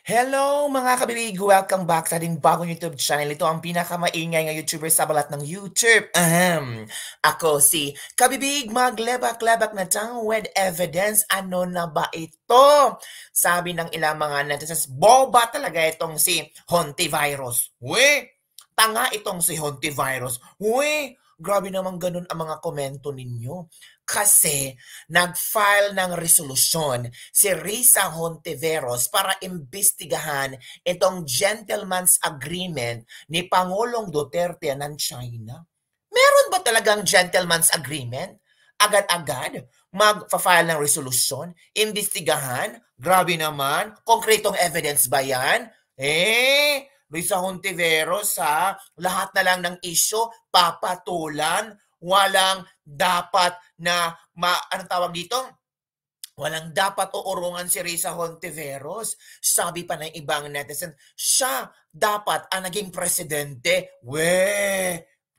Hello mga kabibig! Welcome back sa ating bagong YouTube channel. Ito ang pinakamaingay nga YouTuber sa balat ng YouTube. Ako si Kabibig, maglebak-lebak na tang with evidence. Ano na ba ito? Sabi ng ilang mga netizens, boba talaga itong si Hontivirus. Tanga itong si Hontivirus. Grabe naman ganun ang mga komento ninyo. Kasi nag-file ng resolusyon si Risa Hontiveros para imbestigahan itong gentleman's agreement ni Pangulong Duterte ng China. Meron ba talagang gentleman's agreement? Agad-agad mag-file ng resolusyon, imbestigahan? Grabe naman, konkretong evidence ba yan? Risa Hontiveros ha, lahat na lang ng issue, papatulan, walang dapat na anong tawag dito? Walang dapat uurungan si Risa Hontiveros. Sabi pa ng ibang netizen, siya dapat ang naging presidente.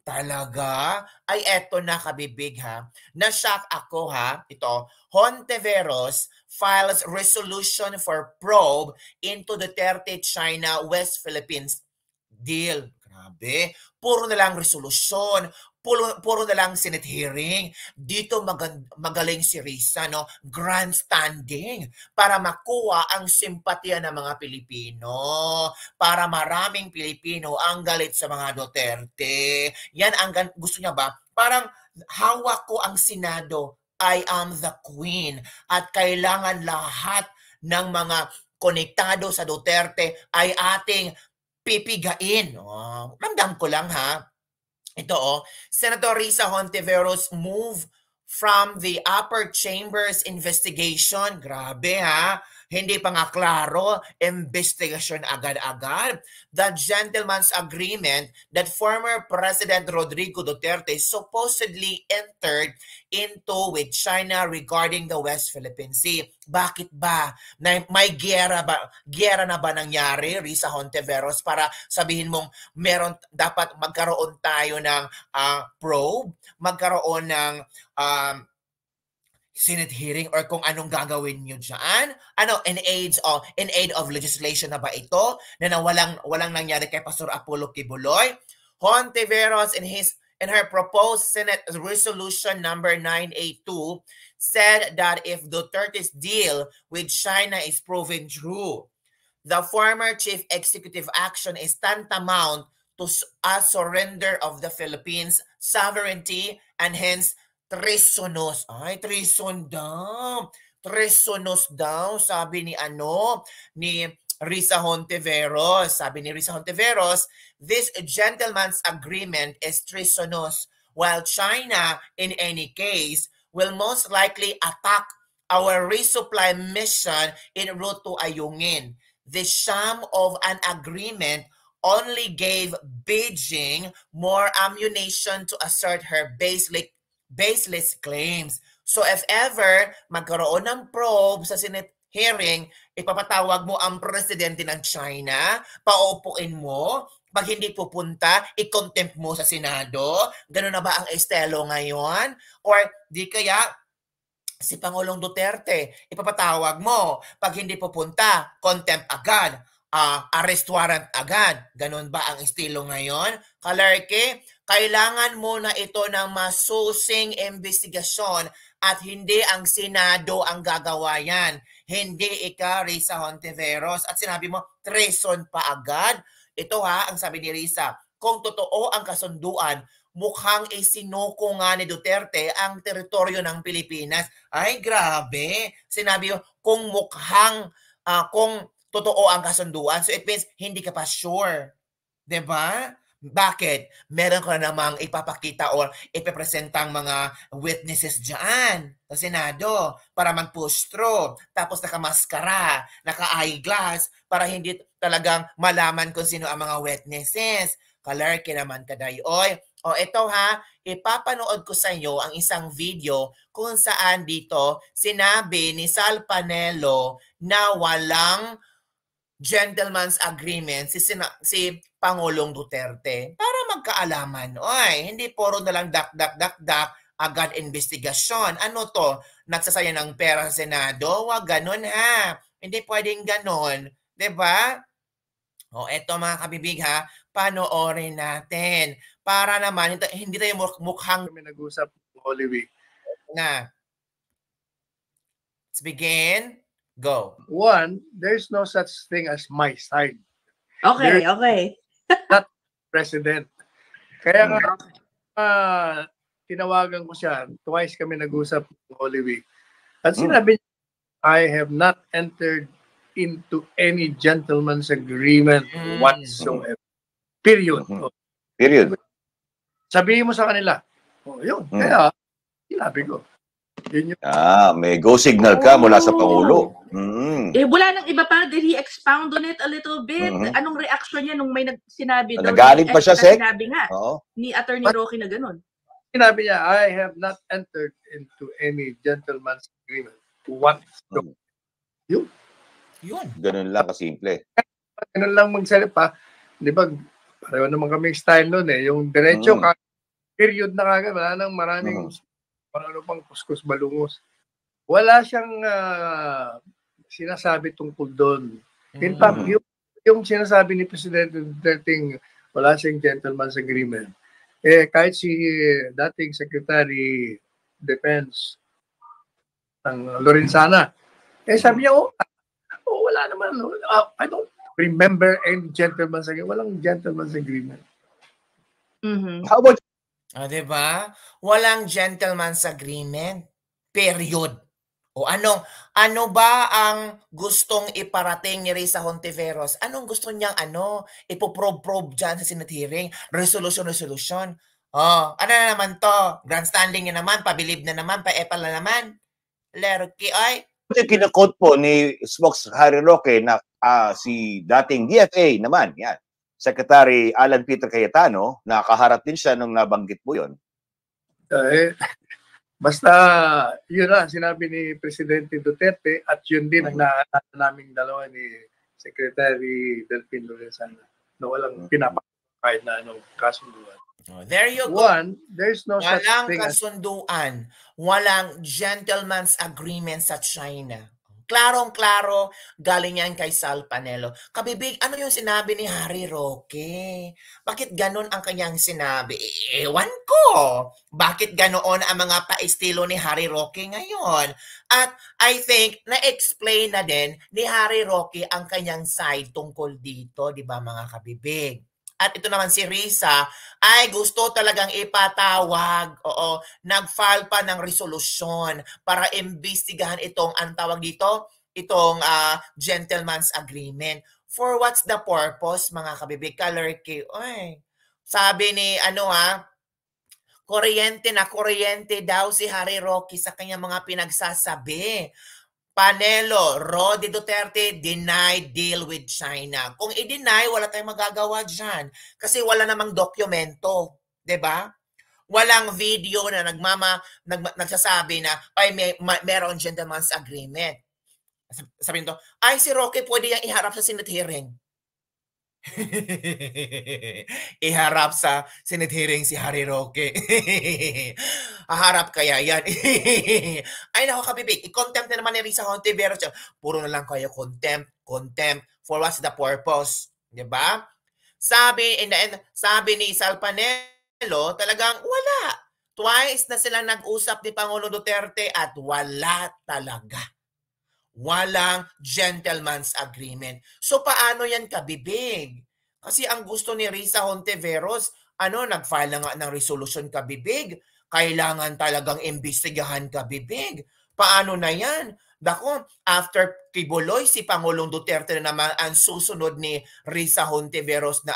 Talaga? Ay eto na kabibig ha. Na-shock ako ha. Ito, Hontiveros files resolution for probe into Duterte China West Philippines deal. Grabe. Puro na lang resolusyon. Puro na lang Senate hearing. Dito magaling si Risa, no? Grandstanding para makuha ang simpatya ng mga Pilipino. Para maraming Pilipino ang galit sa mga Duterte. Yan ang gusto niya ba? Parang hawak ko ang Senado. I am the queen. At kailangan lahat ng mga konektado sa Duterte ay ating pipigain. Ramdam ko lang ha. Ito Senator Risa Hontiveros move from the upper chamber's investigation. Grabe ha. Hindi pa nga klaro, investigasyon agad-agad. The gentleman's agreement that former President Rodrigo Duterte supposedly entered into with China regarding the West Philippine Sea. Bakit ba? May giyera na ba nangyari, Risa Hontiveros, para sabihin mong dapat magkaroon tayo ng probe, magkaroon ng Senate hearing or kung anong gagawin nyo dyan? In aid of legislation na ba ito? Na walang nangyari kay Pastor Apollo Kibuloy? Hontiveros in her proposed Senate resolution number 982 said that if Duterte's deal with China is proven true, the former chief executive action is tantamount to a surrender of the Philippines' sovereignty and hence treasonous. Ay, treason daw. Treasonous daw, sabi ni Risa Hontiveros. Sabi ni Risa Hontiveros, this gentleman's agreement is treasonous, while China, in any case, will most likely attack our resupply mission en route to Ayungin. The sham of an agreement only gave Beijing more ammunition to assert her baseless claims. So if ever magkaroon ng probe sa Senate hearing, ipapatawag mo ang presidente ng China, paupuin mo, pag hindi pupunta, i-contempt mo sa Senado. Ganun na ba ang estelo ngayon? Or di kaya si Pangulong Duterte, ipapatawag mo, pag hindi pupunta, contempt agad, arrest warrant agad. Ganun ba ang estilo ngayon? Kalarke, kailangan muna ito ng masusing investigasyon at hindi ang Senado ang gagawa yan. Hindi ikaw, Risa Hontiveros. At sinabi mo, treason pa agad. Ito ang sabi ni Risa, kung totoo ang kasunduan, mukhang isinuko nga ni Duterte ang teritoryo ng Pilipinas. Ay, grabe. Sinabi mo, kung kung totoo ang kasunduan, so it means hindi ka pa sure. 'Di ba? Bakit? Meron ka na namang ipapakita or ipipresentang mga witnesses dyan sa Senado para mag-push through. Tapos nakamaskara, naka-eyeglass para hindi talagang malaman kung sino ang mga witnesses. Kalarke naman kadayoy. Ito ipapanood ko sa inyo ang isang video kung saan dito sinabi ni Sal Panelo na walang gentleman's agreement si Pangulong Duterte para magkaalaman. Hindi puro na lang dak agad investigasyon. Ano to? Nagsasayang ng pera sa Senado? Wag ganun Hindi pwedeng ganun. 'Diba? O eto mga kabibig ha, panoorin natin. Para naman hindi tayo mukhang Kami nag-usap Holy Week. na. Let's begin. Go. One, there's no such thing as my side. Okay, okay. Not president. Kaya nga, tinawagan ko siya. Twice kami nag-usap Holy Week. At sinabi niya, I have not entered into any gentleman's agreement whatsoever. Period. Period. Sabihin mo sa kanila. Yun. Kaya, sinabi ko. Yun yung... May go signal ka mula sa Pangulo. Wala nang iba pa. Did he expound on it a little bit? Anong reaction niya nung may sinabi daw? Nagalit pa siya, Sek? Sinabi nga ni Attorney Roque na ganun. Sinabi niya, I have not entered into any gentleman's agreement. Whatsoever. Yun. Ganun lang kasimple. Ganun lang magsalita. Di ba, pareho naman kami style nun eh. Yung diretso, period na kagad. Wala nang maraming ano pang kuskus balungos. Wala siyang sinasabi tungkol doon. In fact, yung sinasabi ni Presidente Duterte, wala siyang gentleman's agreement. Kahit si dating Secretary Defense ng Lorenzana, sabi niya, wala naman. I don't remember any gentleman's agreement. Walang gentleman's agreement. How about diba? Walang gentleman's agreement. Period. O ano ba ang gustong iparating ni Risa Hontiveros? Anong gusto niyang ipoprobe dyan sa Senate hearing? Resolution. Ano na naman to? Grandstanding na naman, pabilib na naman, paepal na naman. Lerky, ay. yung kinakot po ni Smokes Harry Roque na si dating DFA naman, yan. Secretary Alan Peter Cayetano, nakaharap din siya nung nabanggit mo yun. Basta yun na, sinabi ni Presidente Duterte at yun din ang naalala naming dalawa ni Secretary Delfin Lorenzana na walang pinapakita kahit na kasunduan. There you go. One, there's no such walang thing kasunduan, walang gentleman's agreement sa China. Klarong-klaro, galing yan kay Sal Panelo. Kabibig, ano yung sinabi ni Harry Roque? Bakit ganon ang kanyang sinabi? Ewan ko. Bakit ganoon ang mga paestilo ni Harry Roque ngayon? At I think, na-explain na din ni Harry Roque ang kanyang side tungkol dito, di ba mga kabibig? At ito naman si Risa ay gusto talagang ipatawag. Nag-file pa ng resolusyon para imbestigahan itong, ang tawag dito, itong gentleman's agreement. For what's the purpose, mga kabibig? Kalerky, sabi ni, kuryente daw si Harry Roque sa kanyang mga pinagsasabi. Panelo, Rodi Duterte denied deal with China. Kung i-deny, wala tayong magagawa dyan. Kasi wala namang dokumento. Diba? Walang video na nagsasabi na meron gentleman's agreement. Sabihin to, si Roque pwede yung iharap sa Senate hearing. Iharap sa Senate hearing si Harry Roque. Haharap kaya yan. Ay nako kabibig, i-contempt na naman ni Risa Hontiveros. Puro na lang kayo contempt. For what's the purpose? Diba? Sabi ni Sal Panelo, talagang wala. Twice na sila nag-usap ni Pangulong Duterte at wala talaga. Walang gentleman's agreement. So paano yan kabibig? Kasi ang gusto ni Risa Hontiveros, nag-file na nga ng resolution kabibig. Kailangan talagang imbestigahan kabibig. Paano na yan? Dako, after Kibuloy, si Pangulong Duterte na naman ang susunod ni Risa Hontiveros na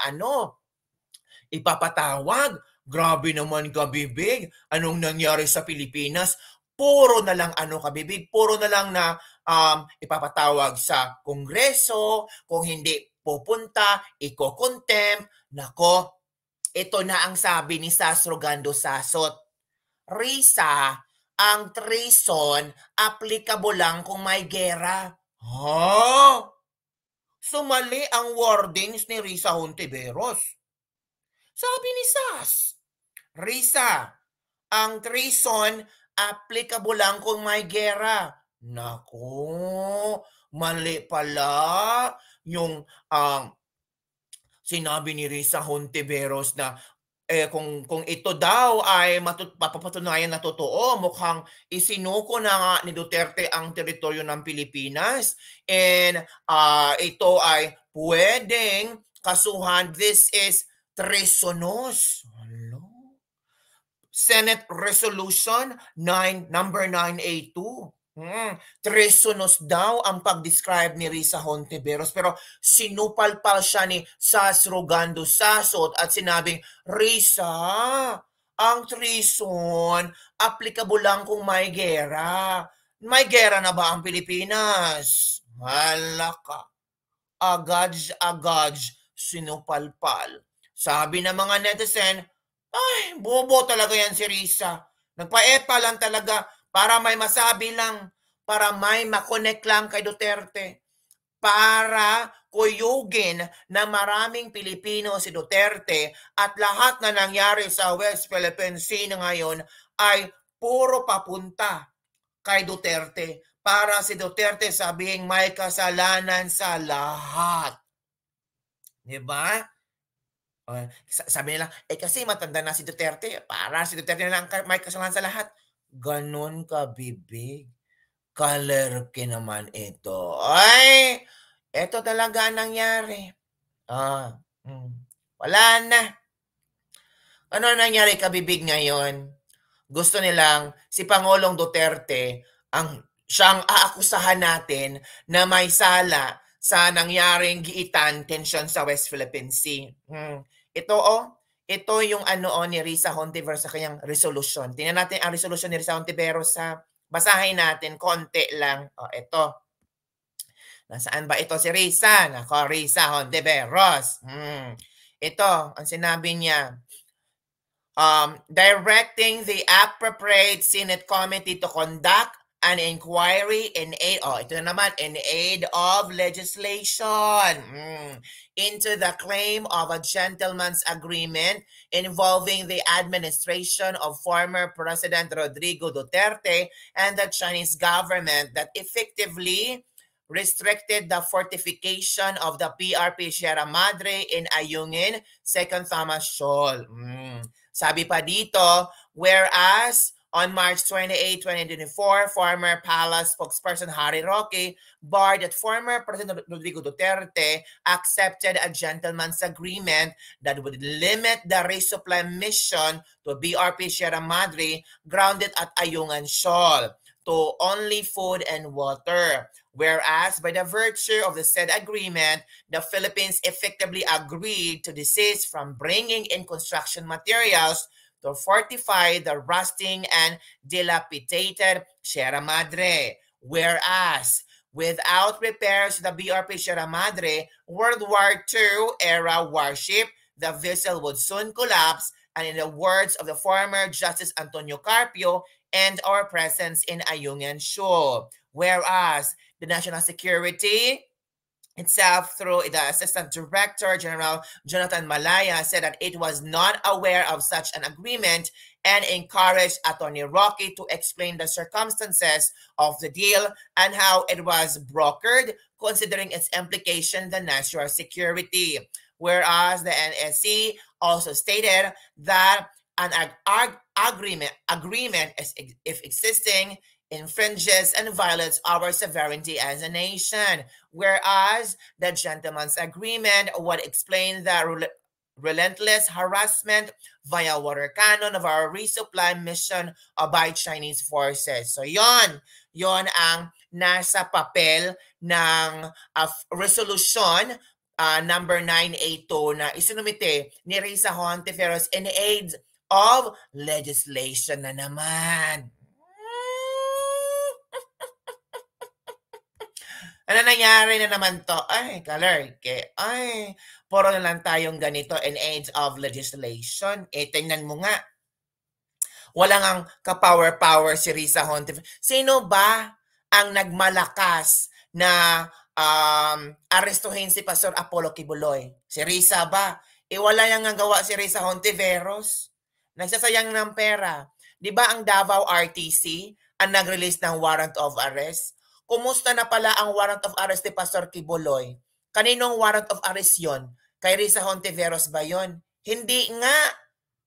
ipapatawag. Grabe naman kabibig. Anong nangyari sa Pilipinas? Puro na lang kabibig, puro na lang na ipapatawag sa Kongreso, kung hindi pupunta, iko-contempt. Nako, ito na ang sabi ni Sas Rogando Sasot. Risa, ang treason, applicable lang kung may gera. Sumali ang wordings ni Risa Hontiveros. Sabi ni Sas, Risa, ang treason, applicable lang kung may gera. Naku, mali pala. yung sinabi ni Risa Hontiveros na kung ito daw ay papapatunayan na totoo, mukhang isinuko na nga ni Duterte ang teritoryo ng Pilipinas, and ito ay pwedeng kasuhan. This is treasonous. Senate Resolution number 982. Treasonous daw ang pag-describe ni Risa Hontiveros, pero sinupalpal siya ni Sas Rogando Sasot at sinabing, Risa, ang treason, applicable lang kung may gera. May gera na ba ang Pilipinas? Hala ka. Agad sinupalpal. Sabi ng mga netizen, ay, bobo talaga yan si Risa. Nagpa-epa lang talaga para may masabi lang, para may makonect lang kay Duterte, para kuyugin na maraming Pilipino si Duterte at lahat na nangyari sa West Philippine Sea ngayon ay puro papunta kay Duterte para si Duterte sabihing may kasalanan sa lahat. Diba? Sabi nila, kasi matanda na si Duterte, para si Duterte na lang may kasalanan sa lahat. Ganon ka, bibig. Kalerke naman ito. Ay, ito talaga nangyari. Wala na. Ano nangyari, kabibig, ngayon? Gusto nilang si Pangulong Duterte siyang aakusahan natin na may sala sa nangyaring giitan tension sa West Philippine Sea. Ito yung ni Risa Hontiveros sa kanyang resolution. Tingnan natin ang resolution ni Risa Hontiveros sa basahin natin konti lang. Ito. Nasaan ba ito si Risa? Nako, Risa Hontiveros. Ito, ang sinabi niya. Directing the appropriate Senate committee to conduct an inquiry in aid of legislation into the claim of a gentleman's agreement involving the administration of former President Rodrigo Duterte and the Chinese government that effectively restricted the fortification of the PRP Sierra Madre in Ayungin, 2nd Thomas Shoal. Sabi pa dito, whereas on March 28, 2024, former Palace spokesperson Harry Roque barred that former President Rodrigo Duterte accepted a gentleman's agreement that would limit the resupply mission to BRP Sierra Madre grounded at Ayungin Shoal to only food and water. Whereas, by the virtue of the said agreement, the Philippines effectively agreed to desist from bringing in construction materials to fortify the rusting and dilapidated Sierra Madre. Whereas, without repairs to the BRP Sierra Madre, World War II era warship, the vessel would soon collapse, and in the words of the former Justice Antonio Carpio, end our presence in Ayungin Shoal. Whereas, the National Security itself, through the Assistant Director General Jonathan Malaya, said that it was not aware of such an agreement and encouraged Attorney Roque to explain the circumstances of the deal and how it was brokered, considering its implication the national security. Whereas the NSC also stated that an agreement if existing infringes and violates our sovereignty as a nation, whereas the gentleman's agreement would explain the relentless harassment via water cannon of our resupply mission by Chinese forces. So yon ang nasa papel ng resolution number 982 na isinumite ni Risa Hontiveros in aid of legislation na naman. Ano nangyari na naman to? Ay, kalerke. Ay, puro na lang tayong ganito in age of legislation. Tingnan mo nga. Walang ang ka-power-power si Risa Hontiveros. Sino ba ang nagmalakas na arestuhin si Pastor Apollo Kibuloy? Si Risa ba? Wala yang gawa si Risa Hontiveros. Nagsasayang ng pera. Di ba ang Davao RTC ang nag-release ng warrant of arrest? Kumusta na pala ang warrant of arrest ni Pastor Kibuloy? Kaninong warrant of arrest yon? Kay Risa Hontiveros ba yon? Hindi nga.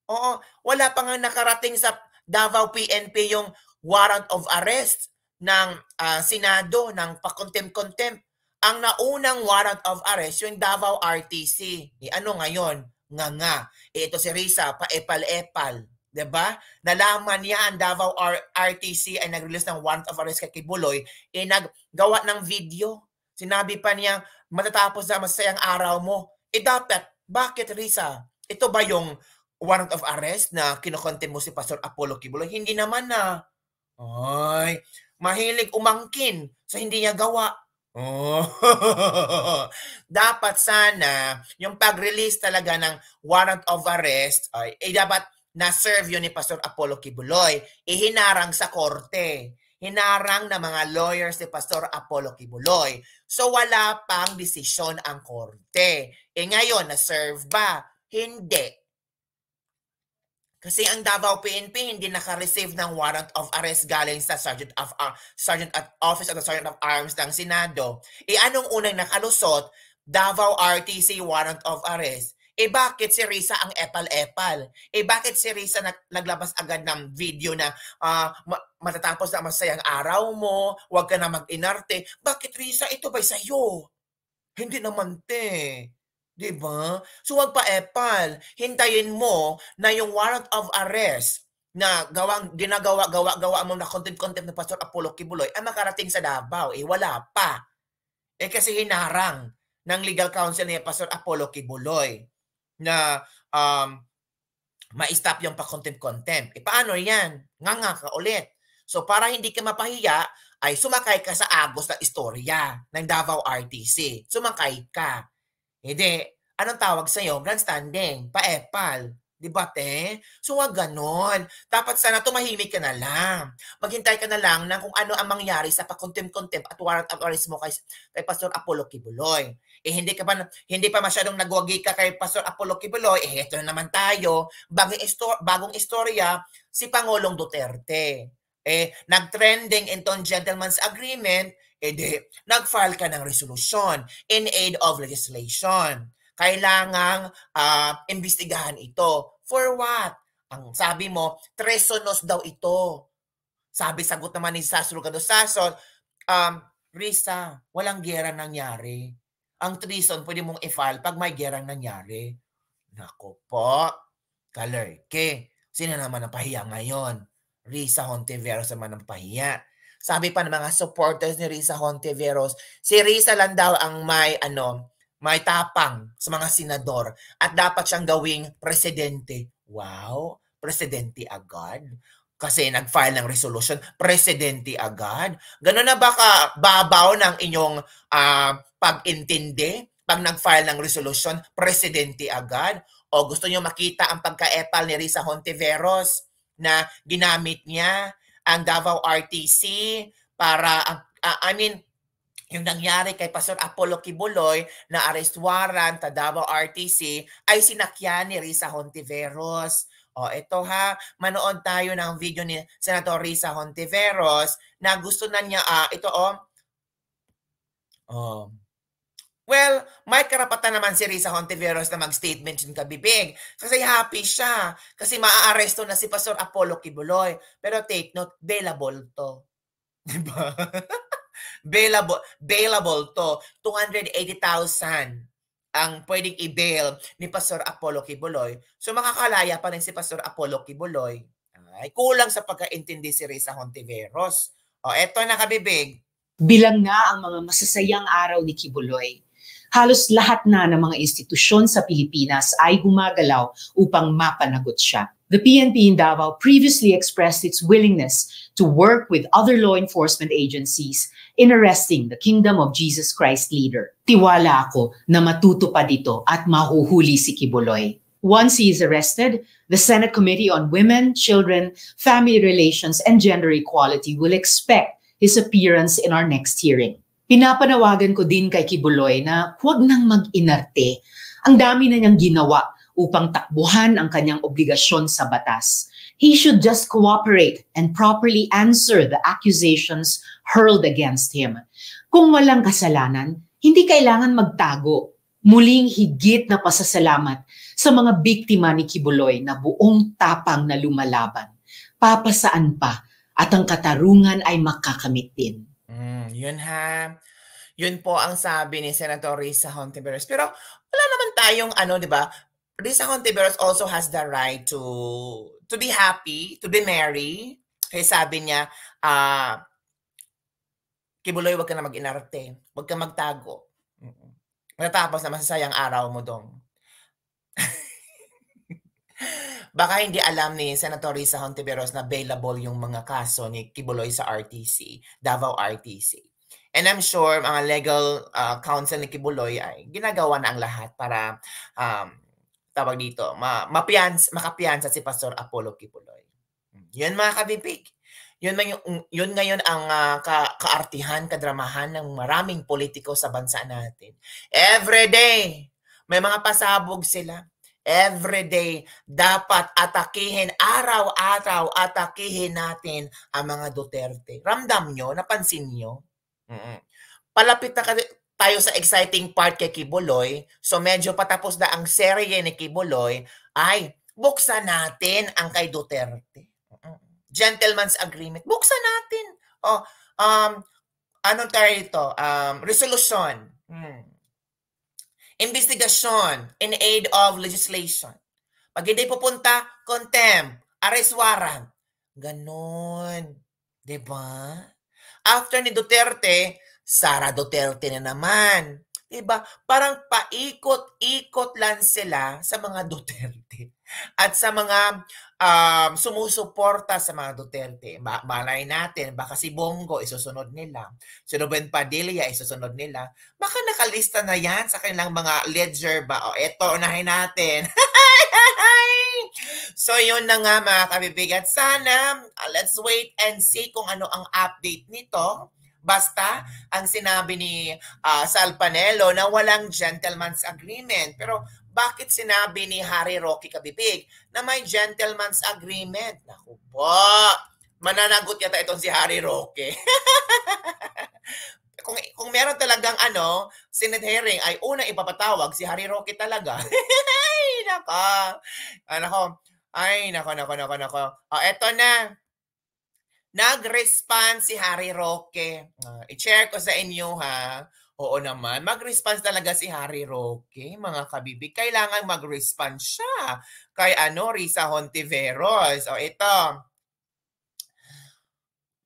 Oo, wala pa nga nakarating sa Davao PNP yung warrant of arrest ng Senado, ng pa-contempt. Ang naunang warrant of arrest yung Davao RTC. Ano ngayon? Nga. Ito si Risa, pa-epal-epal. Diba? Nalaman niya ang Davao RTC ay nag-release ng warrant of arrest kay Kibuloy, naggawa ng video. Sinabi pa niya, matatapos na masayang araw mo. Dapat, bakit Risa? Ito ba yung warrant of arrest na kinokontent mo si Pastor Apollo Kibuloy? Hindi naman na. Ay, mahilig umangkin sa hindi niya gawa. Oh. Dapat sana yung pag-release talaga ng warrant of arrest dapat na-serve yun ni Pastor Apollo Kibuloy. Hinarang sa korte. Hinarang na mga lawyers ni Pastor Apollo Kibuloy. So wala pang desisyon ang korte. Ngayon, na-serve ba? Hindi. Kasi ang Davao PNP hindi naka-receive ng warrant of arrest galing sa Sergeant Office of the Sergeant of Arms ng Senado. Anong unang nakalusot? Davao RTC warrant of arrest. Bakit si Risa ang epal-epal? Bakit si Risa naglabas agad ng video na matatapos na masayang araw mo, huwag ka na mag-inarte? Bakit Risa? Ito ba'y sa'yo? Hindi naman te. Diba? So wag pa epal. Hintayin mo na yung warrant of arrest na gawa mo na contempt ng Pastor Apollo Kibuloy ay makarating sa Davao. Wala pa. Kasi hinarang ng legal counsel ni Pastor Apollo Kibuloy na ma-stop yung pa-contempt. Paano yan? Nga ka ulit. So para hindi ka mapahiya, ay sumakay ka sa agos na istorya ng Davao RTC. Sumakay ka. Hindi. Anong tawag sa'yo? Grandstanding. Pa-epal. Diba, te? So, wag ganon. Dapat sana tumahimik ka na lang. Maghintay ka na lang ng kung ano ang mangyari sa pa-contempt at warrant of arrest mo kay Pastor Apollo Kibuloy. Hindi pa masyadong nagwagi ka kay Pastor Apollo Kibuloy. Ito na naman tayo. Bagong istorya, si Pangulong Duterte. Nag-trending itong gentleman's agreement, nag-file ka ng resolution in aid of legislation. Kailangang imbestigahan ito. For what? Ang sabi mo, treasonous daw ito. Sagot naman ni Sasro Gadosason, Risa, walang gera nangyari. Ang treason pwede mong i-file pag may gerang nangyari. Nako po, kalerke. Sino naman ang pahiya ngayon? Risa Hontiveros naman ang pahiya. Sabi pa ng mga supporters ni Risa Hontiveros, si Risa lang daw ang may tapang sa mga senador at dapat siyang gawing presidente. Wow, presidente agad? Kasi nag-file ng resolution, presidente agad? Ganun na ba babaw ng inyong pag-intindi? Pag nag-file ng resolution, presidente agad? O gusto nyo makita ang pagka-epal ni Risa Hontiveros na ginamit niya ang Davao RTC para, yung nangyari kay Pastor Apollo Kibuloy na arrest warrant sa Davao RTC ay sinakyan ni Risa Hontiveros. Ito manood tayo ng video ni Senator Risa Hontiveros na gusto na niya, Well, may karapatan naman si Risa Hontiveros na mag-statement yung kabibig. Kasi happy siya. Kasi maa-aresto na si Pastor Apollo Kibuloy. Pero take note, bailable to. Diba? Bailable to. 280,000 ang pwedeng i-bail ni Pastor Apollo Kibuloy. So makakalaya pa rin si Pastor Apollo Kibuloy. Ay, kulang sa pagkaintindi si Risa Hontiveros. Eto na kabibig. Bilang nga ang mga masasayang araw ni Kibuloy, halos lahat na ng mga institusyon sa Pilipinas ay gumagalaw upang mapanagot siya. The PNP in Davao previously expressed its willingness to work with other law enforcement agencies in arresting the Kingdom of Jesus Christ leader. Tiwala ako na matutupad ito at mahuhuli si Kibuloy. Once he is arrested, the Senate Committee on Women, Children, Family Relations, and Gender Equality will expect his appearance in our next hearing. Pinapanawagan ko din kay Kibuloy na huwag nang mag-inarte. Ang dami na niyang ginawa upang takbuhan ang kanyang obligasyon sa batas. He should just cooperate and properly answer the accusations hurled against him. Kung walang kasalanan, Hindi kailangan magtago. Muling higit na pasasalamat sa mga biktima ni Kibuloy na buong tapang na lumalaban. Papasaan pa at ang katarungan ay makakamit din. Yun ha. Yun po ang sabi ni Senator Risa Hontiveros. Pero wala naman tayong di ba? Risa Hontiveros also has the right to be happy, to be merry. Kaya sabi niya, Kibuloy, wag ka na mag-inarte. Wag ka magtago. Natapos na masasayang araw mo dong. Baka hindi alam ni Senator Risa Hontiveros na bailable yung mga kaso ni Kibuloy sa RTC, Davao RTC. And I'm sure mga legal counsel ni Kibuloy ay ginagawa na ang lahat para tawag dito, makapiyansa si Pastor Apollo Kibuloy. Yun mga kabibig. Yun ngayon ang kaartihan, kadramahan ng maraming politiko sa bansa natin. Every day, may mga pasabog sila. Every day, dapat atakihin, araw-araw, atakihin natin ang mga Duterte. Ramdam nyo? Napansin nyo? Palapit na tayo sa exciting part kay Kibuloy. So medyo patapos na ang serye ni Kibuloy, ay buksan natin ang kay Duterte. Gentleman's agreement. Buksan natin. Anong tayo ito? Resolution. Investigation in aid of legislation. Pag hindi pupunta, contempt, arrest warrant. Ganon. Diba? After ni Duterte, Sara Duterte na naman. Diba? Parang paikot-ikot lang sila sa mga Duterte. At sa mga sumusuporta sa mga Duterte. Malay natin, baka si Bongo isusunod nila. Si Ruben Padilla isusunod nila. Baka nakalista na yan sa kanilang mga ledger ba? O eto, unahin natin. So yun na nga mga kabibigat. Sana, let's wait and see kung ano ang update nito. Basta, ang sinabi ni Sal Panelo na walang gentleman's agreement. Pero bakit sinabi ni Harry Roque Kabibig na may gentleman's agreement? Naku po, mananagot yata itong si Harry Roque. kung meron talagang Senate hearing ay unang ipapatawag si Harry Roque talaga. Ay, nako. Eto na. Nag-respond si Harry Roque. I-share ko sa inyo ha. Oo naman, mag-respond talaga si Harry Roque, mga kabibig. Kailangan mag-respond siya kay Risa Hontiveros. O ito.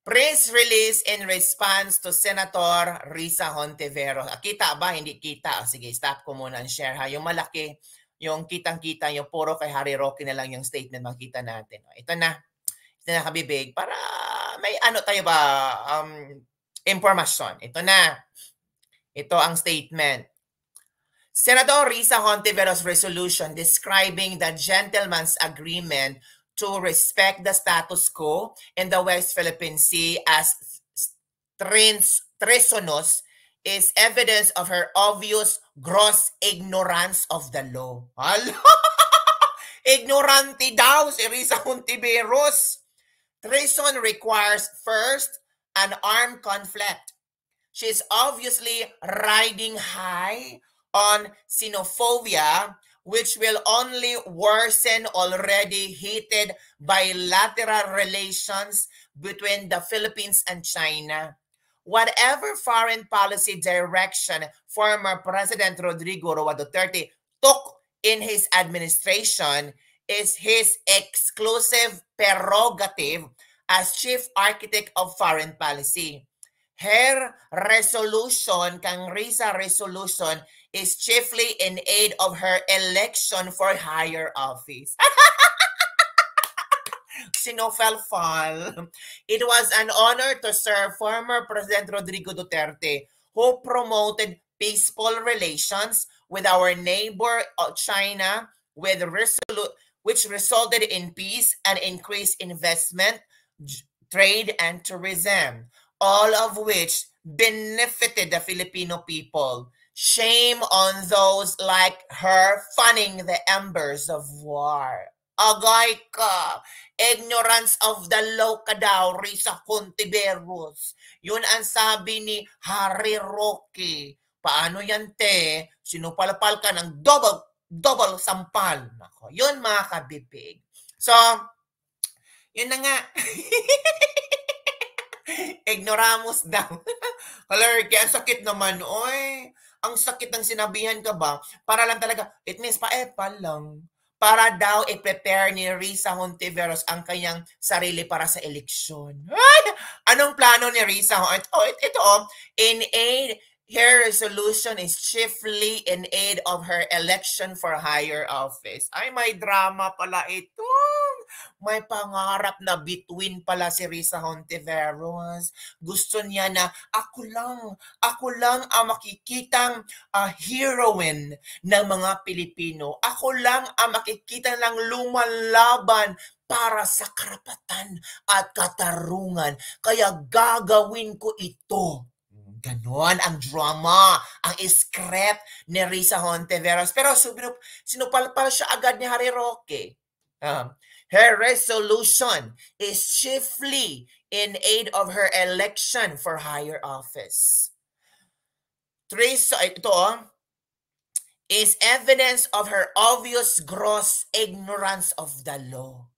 Press release in response to Senator Risa Hontiveros. Kita ba? Hindi kita. Sige, stop ko muna ang share ha. Yung malaki, yung kitang-kita, yung puro kay Harry Roque na lang yung statement makita natin. Ito na. Ito na kabibig. Para may tayo ba? Information. Ito na. Ito ang statement. Senator Risa Hontiveros resolution describing the gentleman's agreement to respect the status quo in the West Philippine Sea as treasonous is evidence of her obvious gross ignorance of the law. Ignorante daw si Risa Hontiveros. Treason requires first an armed conflict. She's obviously riding high on xenophobia, which will only worsen already heated bilateral relations between the Philippines and China. Whatever foreign policy direction former President Rodrigo Roa Duterte took in his administration is his exclusive prerogative as chief architect of foreign policy. Her resolution, kang Risa resolution, is chiefly in aid of her election for higher office. Sinofal-fal. It was an honor to serve former President Rodrigo Duterte, who promoted peaceful relations with our neighbor China, which resulted in peace and increased investment, trade, and tourism, all of which benefited the Filipino people. Shame on those like her fanning the embers of war. Agay ka! Ignorance of the law ka daw, Risa Hontiveros. Yun ang sabi ni Harry Roque. Paano yan, te? Sinupalpal ka ng double sampal. Nako, yun mga kabibig. So, yun na nga. Ignoramus daw. Kalerke, ang sakit naman, oy. Ang sakit ng sinabihan ka ba? Para lang talaga, it means paepal lang. Para daw i-prepare ni Risa Hontiveros ang kanyang sarili para sa eleksyon. Ay! Anong plano ni Risa? Ito, in aid, her resolution is chiefly in aid of her election for higher office. Ay, may drama pala ito. May pangarap na between pala si Risa Hontiveros. Gusto niya na ako lang ang makikitang heroine ng mga Pilipino. Ako lang ang makikita lang lumalaban para sa karapatan at katarungan. Kaya gagawin ko ito. Ganon ang drama, ang script ni Risa Hontiveros. Pero sinupalpal siya agad ni Harry Roque. Her resolution is chiefly in aid of her election for higher office. Ito is evidence of her obvious gross ignorance of the law.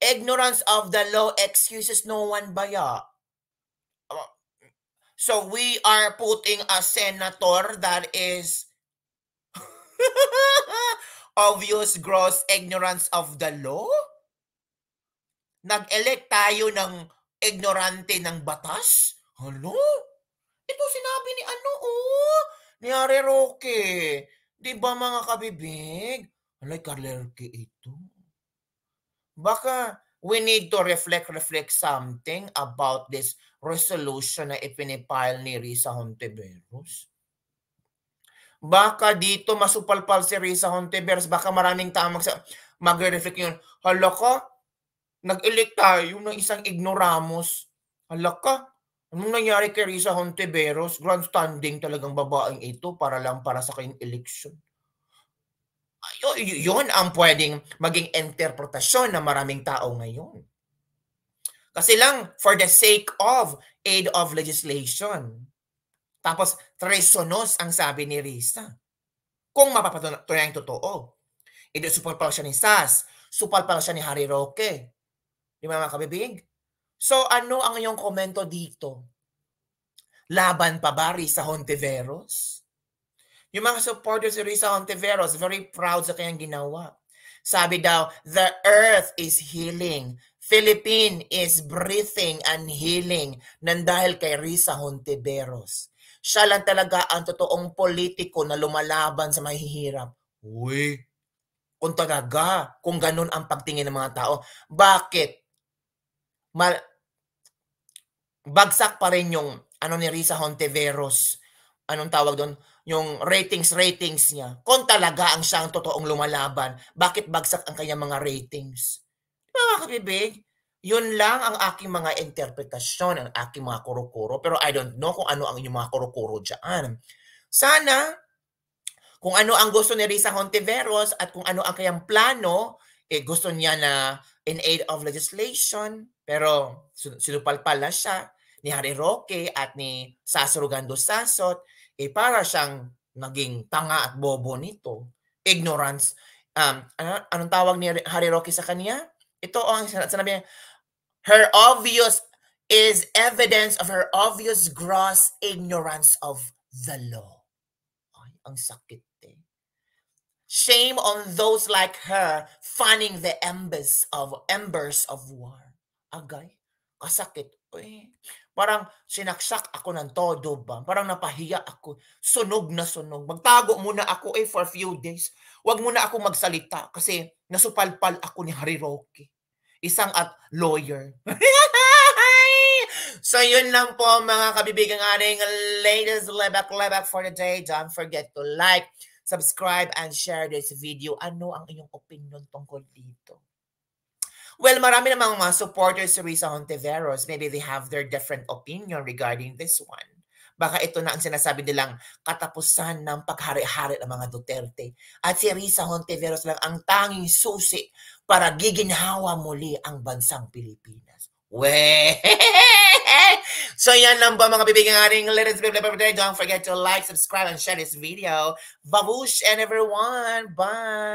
Ignorance of the law excuses no one ba ya? So we are putting a senator that is obvious gross ignorance of the law? Nag-elect tayo ng ignorante ng batas? Ano? Ito sinabi ni ni Harry Roque. Di ba mga kabibig? Alay, Kalerke ito. Baka we need to reflect something about this resolution na ipinipile ni Risa Hontiveros. Baka dito masupalpal si Risa Hontiveros, baka maraming tao mag-reflect yun. Hala ka, nag-elect tayo ng isang ignoramos. Hala ka, anong nangyari kay Risa Hontiveros? Grandstanding talagang babaeng ito para sa kanyang election. Yun ang pwedeng maging interpretasyon ng maraming tao ngayon. Kasi lang, for the sake of aid of legislation. Tapos, tresonos ang sabi ni Risa. Kung mapapatunayan yung totoo. Ito, supalpal siya ni Sas. Supalpal siya ni Harry Roque. Di ba mga kabibig? So, ano ang iyong komento dito? Laban pa ba Risa Hontiveros? Yung mga supporters ni Risa Hontiveros, very proud sa kanyang ginawa. Sabi daw, the earth is healing. Philippine is breathing and healing nandahil kay Risa Hontiveros. Siya lang talaga ang totoong politiko na lumalaban sa mahihirap. Uy, kung ganun ang pagtingin ng mga tao, bakit? Bagsak pa rin yung ni Risa Hontiveros. Anong tawag doon? Yung ratings niya. Kung talaga ang siyang totoong lumalaban, bakit bagsak ang kanyang mga ratings? Mga kabibig, yun lang ang aking mga interpretasyon, ang aking mga kuro-kuro. Pero I don't know kung ano ang inyong mga kuro-kuro dyan. Sana, kung ano ang gusto ni Risa Hontiveros at kung ano ang kanyang plano, gusto niya na in aid of legislation, pero sinupalpal na siya ni Harry Roque at ni Sasurugando Sasot, para siyang naging tanga at bobo nito. Ignorance. Anong tawag ni Harry Roque sa kanya? Ito ang sinabi niya, her obvious is evidence of her obvious gross ignorance of the law. Ay, ang sakit eh. Shame on those like her fanning the embers of war. Agay, kasakit. Uy, parang sinaksak ako ng todo ba? Parang napahiya ako. Sunog na sunog. Magtago muna ako for a few days. Huwag muna ako magsalita kasi nasupalpal ako ni Harry Roque. Isang lawyer. So yun lang po mga kabibigang ating latest lebak for the day. Don't forget to like, subscribe, and share this video. Ano ang inyong opinion tungkol dito? Well, marami namang mga supporters si Risa Hontiveros. Maybe they have their different opinion regarding this one. Baka ito na ang sinasabi nilang katapusan ng paghari-hari ng mga Duterte. At si Risa Hontiveros lang ang tanging susi para giginhawa muli ang bansang Pilipinas. We. So yan lang ba mga bibigyan ating Ladies Don't forget to like, subscribe, and share this video. Babush and everyone. Bye.